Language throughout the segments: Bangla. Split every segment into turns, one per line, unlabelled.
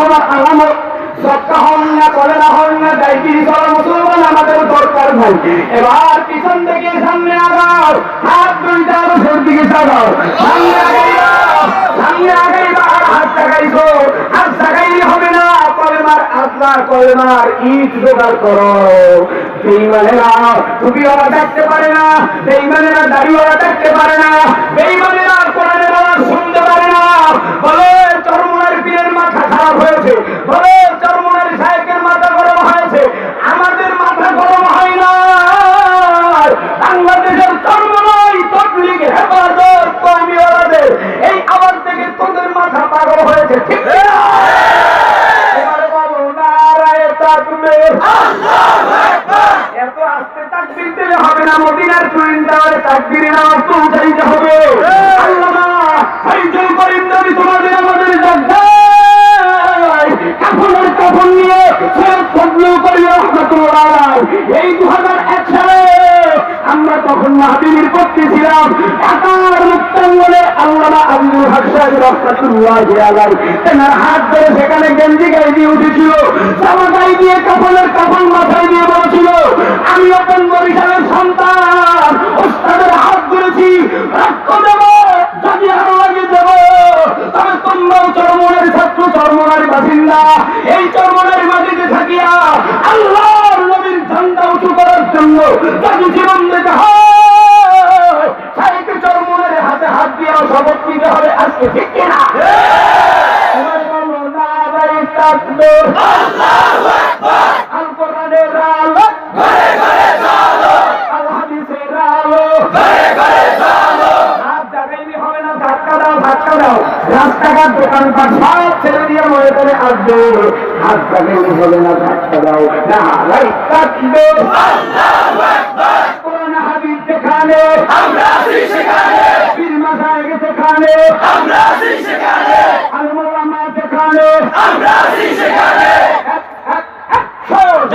হওয়ার আলামত। সবকা হন না, কলেরা হন না, ডায়াবেটিস হওয়া মুসলমান আমাদের দরকার নাই। এবার পিছন থেকে সামনে আগাও, হাত দুইটা রসের দিকে সাগাও, সামনে আগাইও, সামনে আগাইবা আর হাত জাগাইছো। হাত জাগাইলে হবে না, কলেমার আল্লাহ কলেমার ঈদ জোগাড় করো। বেঈমানেরা টুপিওয়ালা দেখতে পারে না, বেঈমানেরা দাড়িওয়ালা দেখতে পারে না, বেঈমানেরা কোরআনের আওয়াজ শুনতে পারে না। বলে চরমনার পীরের মাথা খারাপ হয়েছে, বলে চরমনার সাহেবের মাথা গরম হয়েছে। আমাদের মাথা গরম হয় না। বাংলাদেশের চরমনাই তবলিগ হেফাজত কওমিওয়ালাদের এই আওয়াজ থেকে তোদের মাথা পাগল হয়েছে, ঠিক না? এবারে বলো নারায়ে তাকবীর, আল্লাহু আকবার। এত আস্তে তাকবীর দিলে হবে না, মদিনার টুইন টাওয়ারে তাকবীরের আওয়াজ তো উঠাইতে হবে। আল্লাহ ফাইজুল করিম নবী তোমাদের আমাদের জান্নাত কাফনের কাফন নিয়ে সৈয়দ ফজলুল করিম রাহমাতুল্লাহ আলাইহি এই 2001 সালে আমরা তখন মাহফিল করতেছিলাম ঢাকার মুক্তাঙ্গনে। আল্লামা আব্দুল হক সাহেব রাহমাতুল্লাহ আলাইহি তেনার হাত ধরে সেখানে গেঞ্জি গায়ে দিয়ে উঠেছিল, জামা গায়ে দিয়ে কাফনের কাফন মাথায় দিয়ে বলেছিল, আমি আপনার বরিশালের সন্তান, ওস্তাদের হাত ধরেছি, রক্ত দেব, যদি আরো লাগে দেব, তবে তোমরাও চরমনের ছাত্র, চরমনের বাসিন্দা। এই চরমনের মাটিতে থাকিয়া আল্লাহর নবীর ঝান্ডা উঁচু করার জন্য যদি জীবন দিতে হয়, সাইকে চরমনের হাতে হাত দিয়ে শপথ নিতে হবে আজকে, ঠিক কিনা? এবার বলো নারায়ে তাকবীর, আল্লাহু আকবার। আল কোরআনের আলো ঘরে ঘরে জ্বালো, আল হাদিসের আলো ঘরে ঘরে জ্বালো। হাত জাগাইলে হবে না, ধাক্কা দাও, ধাক্কা দাও। রাস্তাঘাট দোকানপাট সব ছেড়ে দিয়ে ময়দানে আসবে। হাত জাগাইলে হবে না, ধাক্কা দাও। নারায়ে তাকবীর, আল্লাহু আকবার। কোরআন হাদিস যেখানে আমরা আছি সেখানে, পীর মাশায়েখ যেখানে আমরা আছি সেখানে, আলেম ওলামা যেখানে আমরা আছি সেখানে।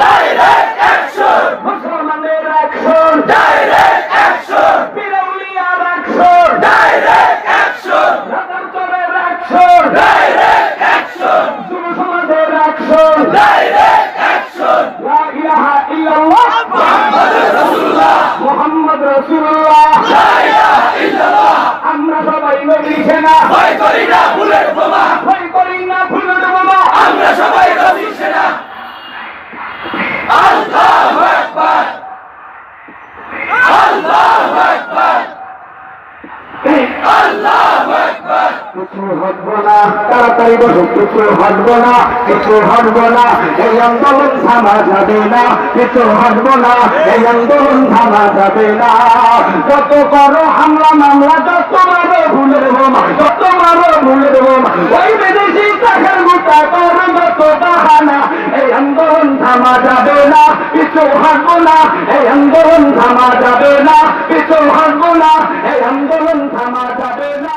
ডাইরেক্ট অ্যাকশন, মুসলমানদের অ্যাকশন, ডাইরেক্ট অ্যাকশন, পীর আউলিয়ার অ্যাকশন, ডাইরেক্ট অ্যাকশন, রাজাকারের অ্যাকশন, ডাইরেক্ট অ্যাকশন, যুব সমাজের অ্যাকশন, ডাইরেক্ট অ্যাকশন। লা ইলাহা ইল্লাল্লাহ মুহাম্মাদুর রাসূলুল্লাহ, মুহাম্মদ রাসূলুল্লাহ, লা ইলাহা ইল্লাল্লাহ। আমরা সবাই নবী সেনা, ভয় করি না ফুলের বোমা, ভয় করি না ফুলের বোমা। আমরা সবাই নবী সেনা। আল্লাহু আকবার, আল্লাহু আকবার, আল্লাহু আকবার। কিছু হটবো না, তাড়াতাড়ি বসো, কিছু হটবো না, কিছু হটবো না, এই আন্দোলন থামা যাবে না, কিছু হটবো না, এই আন্দোলন থামা যাবে না। যত করো হামলা মামলা, যত মারো ভুলের বোমা, যত মারো ভুলের বোমা, ওই বিদেশি টাকার গোটা করো যত বাহানা, এই আন্দোলন থামা যাবে না, কিছু হটবো না, এই আন্দোলন থামা যাবে না, কিছু হটবো না, এই আন্দোলন থামা যাবে না।